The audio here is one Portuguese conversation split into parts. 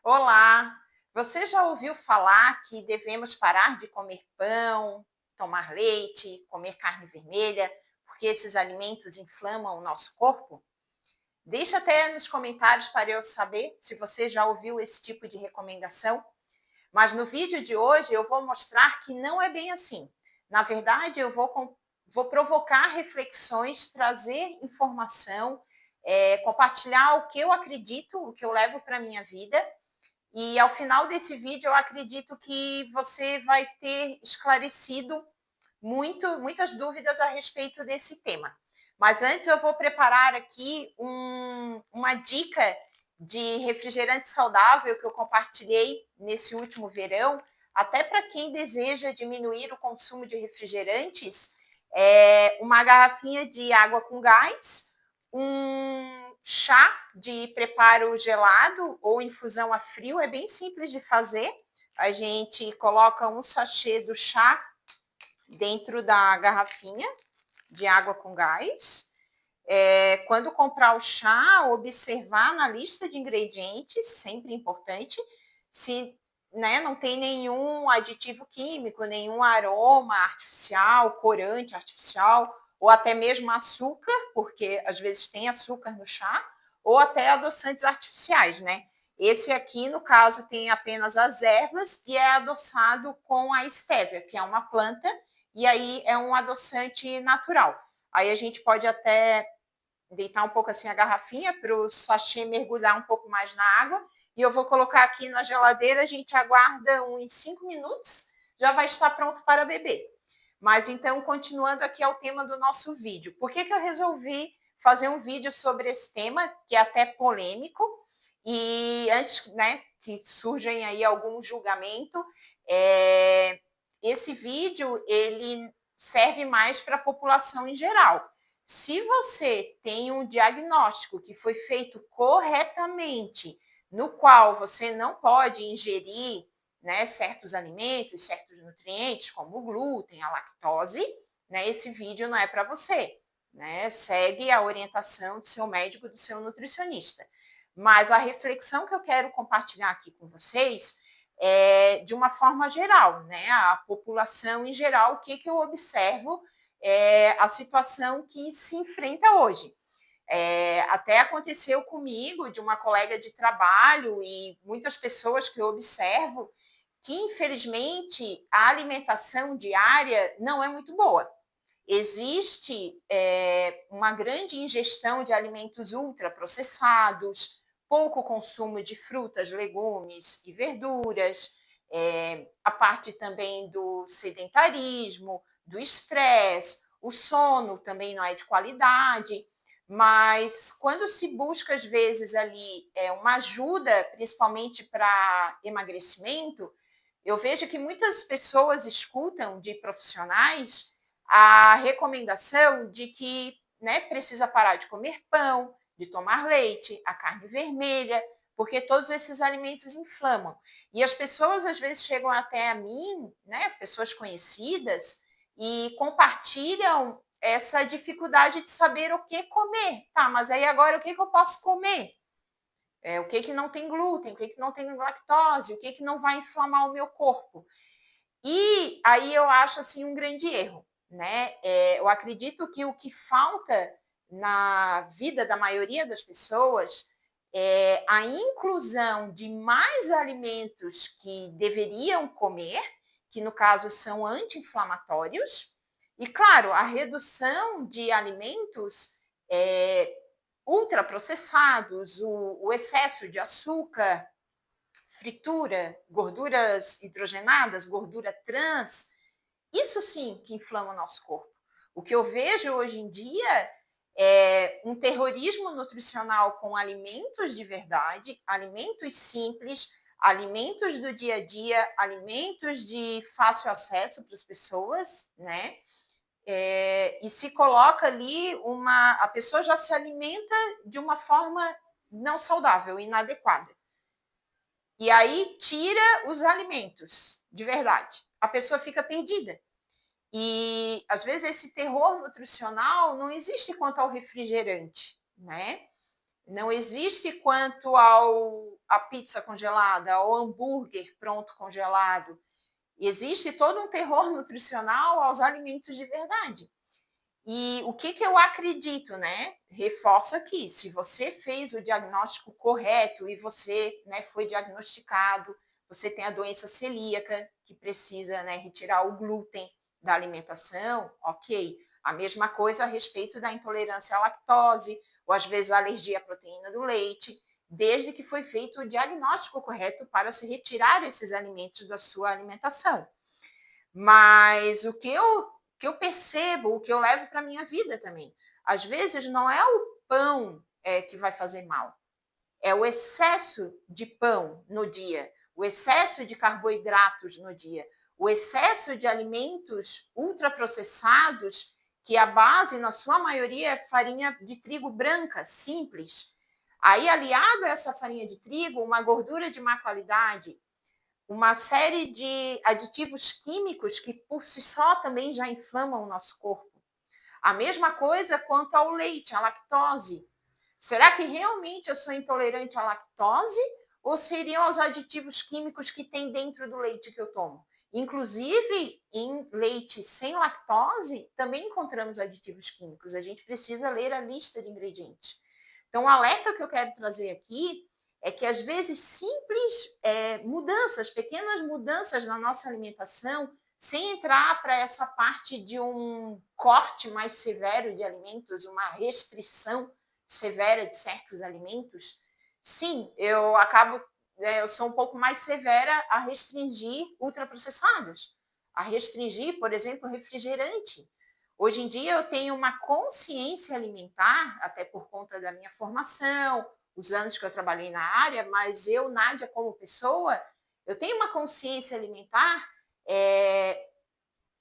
Olá! Você já ouviu falar que devemos parar de comer pão, tomar leite, comer carne vermelha, porque esses alimentos inflamam o nosso corpo? Deixa até nos comentários para eu saber se você já ouviu esse tipo de recomendação. Mas no vídeo de hoje eu vou mostrar que não é bem assim. Na verdade, vou provocar reflexões, trazer informação, compartilhar o que eu acredito, o que eu levo para a minha vida e ao final desse vídeo, eu acredito que você vai ter esclarecido muitas dúvidas a respeito desse tema. Mas antes eu vou preparar aqui uma dica de refrigerante saudável que eu compartilhei nesse último verão, até para quem deseja diminuir o consumo de refrigerantes, uma garrafinha de água com gás, um chá de preparo gelado ou infusão a frio, é bem simples de fazer. A gente coloca um sachê do chá dentro da garrafinha de água com gás. Quando comprar o chá, observar na lista de ingredientes, sempre importante, se não tem nenhum aditivo químico, nenhum aroma artificial, corante artificial, ou até mesmo açúcar, porque às vezes tem açúcar no chá, ou até adoçantes artificiais, né? Esse aqui, no caso, tem apenas as ervas e é adoçado com a estévia, que é uma planta, e aí é um adoçante natural. Aí a gente pode até deitar um pouco assim a garrafinha para o sachê mergulhar um pouco mais na água. E eu vou colocar aqui na geladeira, a gente aguarda uns 5 minutos, já vai estar pronto para beber. Mas então, continuando aqui ao tema do nosso vídeo. Por que eu resolvi fazer um vídeo sobre esse tema, que é até polêmico, e antes que surjam aí algum julgamento, esse vídeo ele serve mais para a população em geral. Se você tem um diagnóstico que foi feito corretamente, no qual você não pode ingerir certos alimentos, certos nutrientes, como o glúten, a lactose, esse vídeo não é para você. Segue a orientação do seu médico, do seu nutricionista. Mas a reflexão que eu quero compartilhar aqui com vocês é de uma forma geral, a população em geral, o que eu observo a situação que se enfrenta hoje. Até aconteceu comigo, de uma colega de trabalho e muitas pessoas que eu observo, que infelizmente a alimentação diária não é muito boa. Existe uma grande ingestão de alimentos ultraprocessados, pouco consumo de frutas, legumes e verduras, a parte também do sedentarismo, do estresse, o sono também não é de qualidade, mas quando se busca, às vezes, ali uma ajuda, principalmente para emagrecimento, eu vejo que muitas pessoas escutam de profissionais a recomendação de que precisa parar de comer pão, de tomar leite, a carne vermelha, porque todos esses alimentos inflamam. E as pessoas às vezes chegam até a mim, pessoas conhecidas, e compartilham essa dificuldade de saber o que comer. Tá, mas aí agora o que eu posso comer? O que não tem glúten, o que não tem lactose, o que não vai inflamar o meu corpo? E aí eu acho assim um grande erro. Eu acredito que o que falta na vida da maioria das pessoas é a inclusão de mais alimentos que deveriam comer, que no caso são anti-inflamatórios, e claro, a redução de alimentos ultraprocessados, o excesso de açúcar, fritura, gorduras hidrogenadas, gordura trans, isso sim que inflama o nosso corpo. O que eu vejo hoje em dia é um terrorismo nutricional com alimentos de verdade, alimentos simples, alimentos do dia a dia, alimentos de fácil acesso para as pessoas, e se coloca ali a pessoa já se alimenta de uma forma não saudável, inadequada. E aí tira os alimentos, de verdade. A pessoa fica perdida. E, às vezes, esse terror nutricional não existe quanto ao refrigerante, Não existe quanto à pizza congelada, ao hambúrguer pronto congelado. Existe todo um terror nutricional aos alimentos de verdade. E o que eu acredito, né? Reforço aqui, se você fez o diagnóstico correto e você, né, foi diagnosticado, você tem a doença celíaca, que precisa, né, retirar o glúten da alimentação, ok. A mesma coisa a respeito da intolerância à lactose, ou às vezes a alergia à proteína do leite, desde que foi feito o diagnóstico correto para se retirar esses alimentos da sua alimentação. Mas o que eu percebo, o que eu levo para a minha vida também, às vezes não é o pão que vai fazer mal, é o excesso de pão no dia, o excesso de carboidratos no dia, o excesso de alimentos ultraprocessados, que a base, na sua maioria, é farinha de trigo branca, simples. Aí, aliado a essa farinha de trigo, uma gordura de má qualidade, uma série de aditivos químicos que por si só também já inflamam o nosso corpo. A mesma coisa quanto ao leite, à lactose. Será que realmente eu sou intolerante à lactose ou seriam os aditivos químicos que tem dentro do leite que eu tomo? Inclusive, em leite sem lactose, também encontramos aditivos químicos. A gente precisa ler a lista de ingredientes. Então, o alerta que eu quero trazer aqui é que, às vezes, simples mudanças, pequenas mudanças na nossa alimentação, sem entrar para essa parte de um corte mais severo de alimentos, uma restrição severa de certos alimentos, sim, eu sou um pouco mais severa a restringir ultraprocessados, a restringir, por exemplo, refrigerante. Hoje em dia eu tenho uma consciência alimentar, até por conta da minha formação, os anos que eu trabalhei na área, mas eu, Nádia, como pessoa, eu tenho uma consciência alimentar.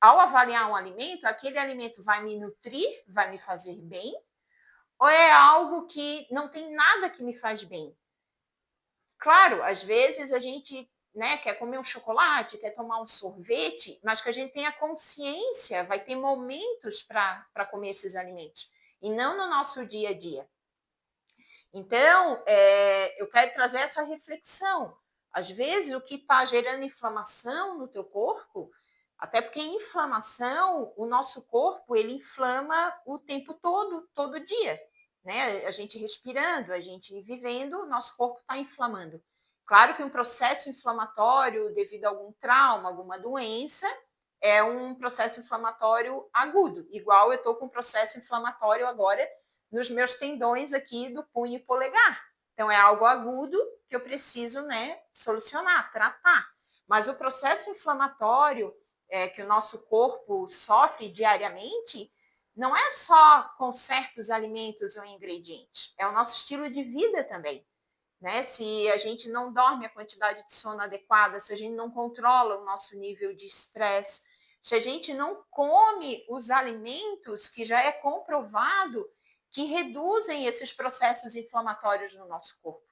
Ao avaliar um alimento, aquele alimento vai me nutrir, vai me fazer bem, ou é algo que não tem nada que me faz bem? Claro, às vezes a gente, né, quer comer um chocolate, quer tomar um sorvete, mas que a gente tenha consciência, vai ter momentos para comer esses alimentos, e não no nosso dia a dia. Então, eu quero trazer essa reflexão. Às vezes, o que está gerando inflamação no teu corpo, até porque inflamação, o nosso corpo, ele inflama o tempo todo dia. Né? A gente respirando, a gente vivendo, o nosso corpo está inflamando. Claro que um processo inflamatório devido a algum trauma, alguma doença, é um processo inflamatório agudo. Igual eu estou com um processo inflamatório agora nos meus tendões aqui do punho e polegar. Então, é algo agudo que eu preciso, né, solucionar, tratar. Mas o processo inflamatório que o nosso corpo sofre diariamente não é só com certos alimentos ou ingredientes, é o nosso estilo de vida também. Né? Se a gente não dorme a quantidade de sono adequada, se a gente não controla o nosso nível de estresse, se a gente não come os alimentos que já é comprovado que reduzem esses processos inflamatórios no nosso corpo.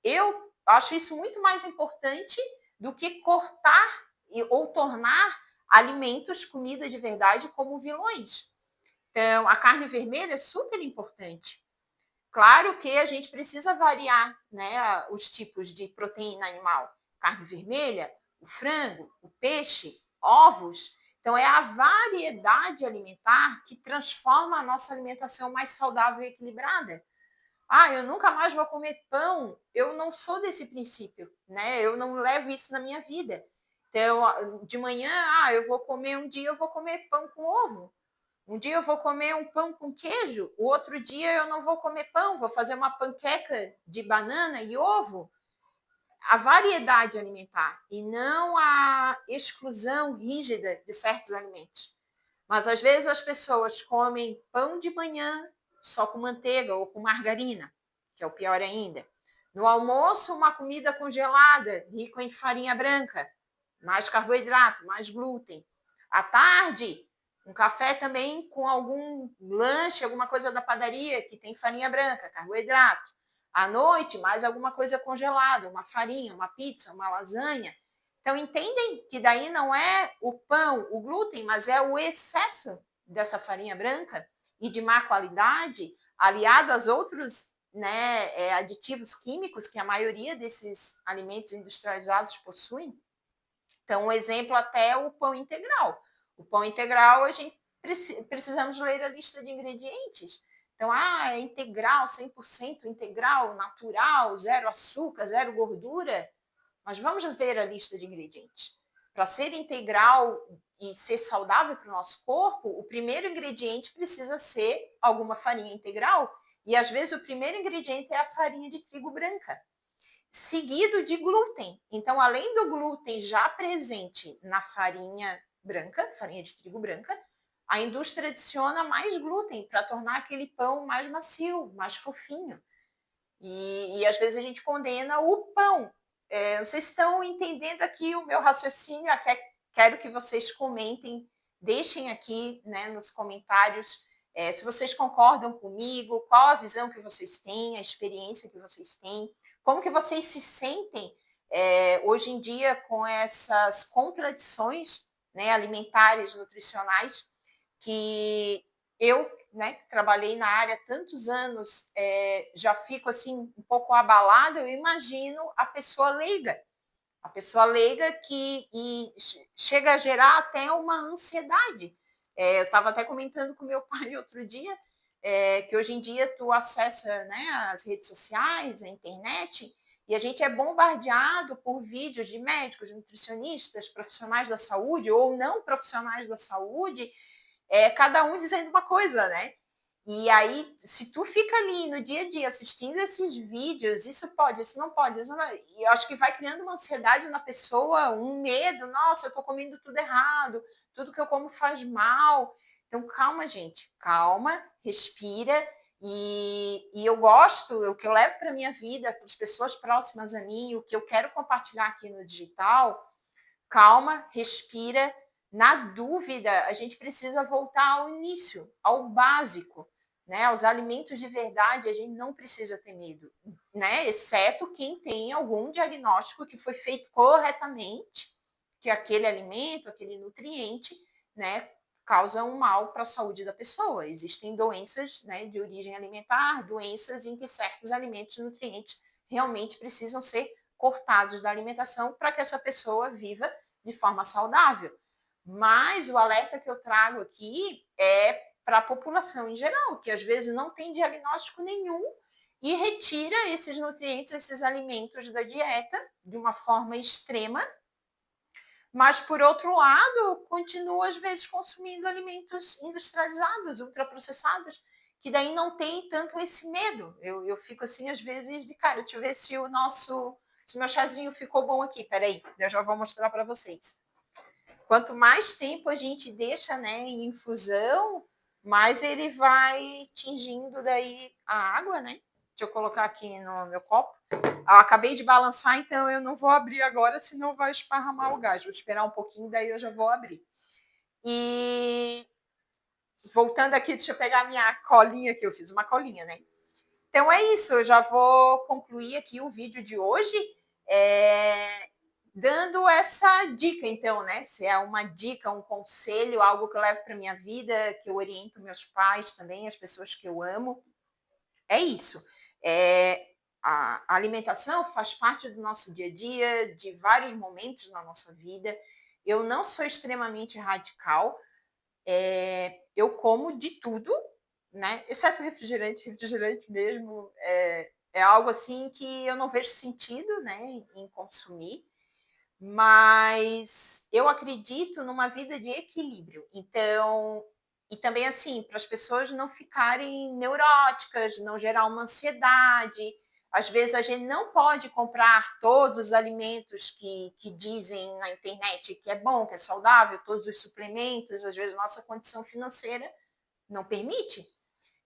Eu acho isso muito mais importante do que cortar ou tornar alimentos, comida de verdade, como vilões. Então, a carne vermelha é super importante. Claro que a gente precisa variar, né, os tipos de proteína animal. Carne vermelha, o frango, o peixe, ovos. Então, é a variedade alimentar que transforma a nossa alimentação mais saudável e equilibrada. Ah, eu nunca mais vou comer pão. Eu não sou desse princípio, né? Eu não levo isso na minha vida. Então, de manhã, eu vou comer um dia, eu vou comer pão com ovo. Um dia eu vou comer um pão com queijo, o outro dia eu não vou comer pão, vou fazer uma panqueca de banana e ovo. A variedade alimentar e não a exclusão rígida de certos alimentos. Mas às vezes as pessoas comem pão de manhã só com manteiga ou com margarina, que é o pior ainda. No almoço, uma comida congelada, rica em farinha branca, mais carboidrato, mais glúten. À tarde, um café também com algum lanche, alguma coisa da padaria que tem farinha branca, carboidrato. À noite, mais alguma coisa congelada, uma farinha, uma pizza, uma lasanha. Então, entendem que daí não é o pão, o glúten, mas é o excesso dessa farinha branca e de má qualidade, aliado aos outros né, aditivos químicos que a maioria desses alimentos industrializados possuem. Então, um exemplo até o pão integral. O pão integral, a gente precisamos ler a lista de ingredientes. Então, é integral, 100% integral, natural, zero açúcar, zero gordura. Mas vamos ver a lista de ingredientes. Para ser integral e ser saudável para o nosso corpo, o primeiro ingrediente precisa ser alguma farinha integral. E às vezes o primeiro ingrediente é a farinha de trigo branca, seguido de glúten. Então, além do glúten já presente na farinha branca, farinha de trigo branca, a indústria adiciona mais glúten para tornar aquele pão mais macio, mais fofinho. E às vezes a gente condena o pão. Vocês estão entendendo aqui o meu raciocínio? Quero que vocês comentem, deixem aqui, né, nos comentários se vocês concordam comigo, qual a visão que vocês têm, a experiência que vocês têm, como que vocês se sentem hoje em dia com essas contradições, né, alimentares, nutricionais, que eu, né, que trabalhei na área há tantos anos, já fico assim um pouco abalada. Eu imagino a pessoa leiga que chega a gerar até uma ansiedade. Eu estava até comentando com meu pai outro dia que hoje em dia tu acessa, né, as redes sociais, a internet, e a gente é bombardeado por vídeos de médicos, nutricionistas, profissionais da saúde ou não profissionais da saúde, cada um dizendo uma coisa, né? E aí, se tu fica ali no dia a dia assistindo esses vídeos, isso pode, isso não pode, isso não... E eu acho que vai criando uma ansiedade na pessoa, um medo, nossa, eu tô comendo tudo errado, tudo que eu como faz mal. Então, calma, gente, calma, respira. E eu gosto, o que eu levo para minha vida, para as pessoas próximas a mim, o que eu quero compartilhar aqui no digital, calma, respira. Na dúvida, a gente precisa voltar ao início, ao básico, né? Aos alimentos de verdade, a gente não precisa ter medo, né? Exceto quem tem algum diagnóstico que foi feito corretamente, que aquele alimento, aquele nutriente, né, causa um mal para a saúde da pessoa. Existem doenças, né, de origem alimentar, doenças em que certos alimentos e nutrientes realmente precisam ser cortados da alimentação para que essa pessoa viva de forma saudável. Mas o alerta que eu trago aqui é para a população em geral, que às vezes não tem diagnóstico nenhum e retira esses nutrientes, esses alimentos da dieta de uma forma extrema, mas, por outro lado, continua às vezes consumindo alimentos industrializados, ultraprocessados, que daí não tem tanto esse medo. Eu fico assim, às vezes, de cara, deixa eu ver se se meu chazinho ficou bom aqui. Peraí, eu já vou mostrar para vocês. Quanto mais tempo a gente deixa, né, em infusão, mais ele vai tingindo daí a água, né? Deixa eu colocar aqui no meu copo. Eu acabei de balançar, então eu não vou abrir agora, senão vai esparramar o gás. Vou esperar um pouquinho, daí eu já vou abrir. E voltando aqui, deixa eu pegar a minha colinha, que eu fiz uma colinha, né? Então é isso, eu já vou concluir aqui o vídeo de hoje. Dando essa dica, então, né? Se é uma dica, um conselho, algo que eu levo para minha vida, que eu oriento meus pais também, as pessoas que eu amo, é isso. A alimentação faz parte do nosso dia a dia, de vários momentos na nossa vida. Eu não sou extremamente radical, eu como de tudo, né? Exceto refrigerante, refrigerante mesmo é algo assim que eu não vejo sentido, né, em consumir. Mas eu acredito numa vida de equilíbrio. Então, e também assim, para as pessoas não ficarem neuróticas, não gerar uma ansiedade. Às vezes a gente não pode comprar todos os alimentos que dizem na internet que é bom, que é saudável, todos os suplementos, às vezes nossa condição financeira não permite.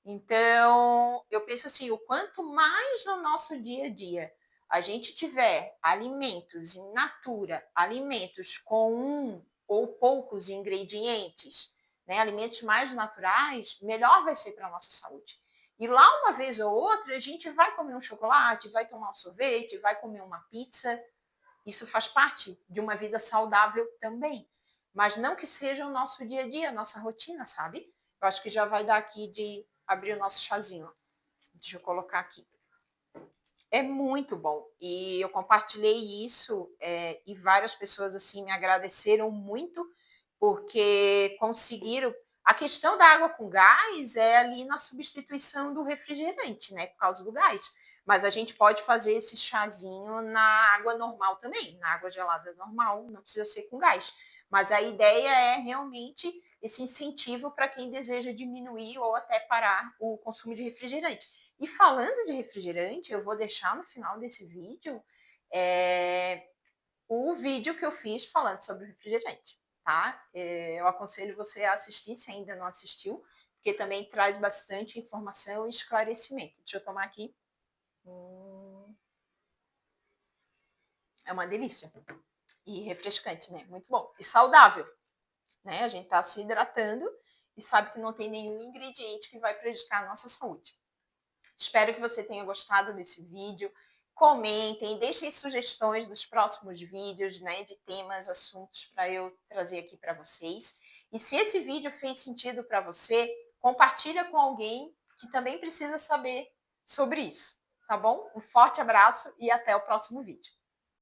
Então, eu penso assim, o quanto mais no nosso dia a dia a gente tiver alimentos in natura, alimentos com um ou poucos ingredientes, né, alimentos mais naturais, melhor vai ser para a nossa saúde. E lá, uma vez ou outra, a gente vai comer um chocolate, vai tomar um sorvete, vai comer uma pizza. Isso faz parte de uma vida saudável também. Mas não que seja o nosso dia a dia, a nossa rotina, sabe? Eu acho que já vai dar aqui de abrir o nosso chazinho. Deixa eu colocar aqui. É muito bom. E eu compartilhei isso, e várias pessoas, assim, me agradeceram muito, porque conseguiram a questão da água com gás é ali na substituição do refrigerante, né, por causa do gás. Mas a gente pode fazer esse chazinho na água normal também, na água gelada normal, não precisa ser com gás. Mas a ideia é realmente esse incentivo para quem deseja diminuir ou até parar o consumo de refrigerante. E falando de refrigerante, eu vou deixar no final desse vídeo o vídeo que eu fiz falando sobre o refrigerante, tá? Eu aconselho você a assistir, se ainda não assistiu, porque também traz bastante informação e esclarecimento. Deixa eu tomar aqui. É uma delícia. E refrescante, né? Muito bom. E saudável, né? A gente tá se hidratando e sabe que não tem nenhum ingrediente que vai prejudicar a nossa saúde. Espero que você tenha gostado desse vídeo. Comentem, deixem sugestões dos próximos vídeos, né, de temas, assuntos para eu trazer aqui para vocês. E se esse vídeo fez sentido para você, compartilha com alguém que também precisa saber sobre isso, tá bom? Um forte abraço e até o próximo vídeo.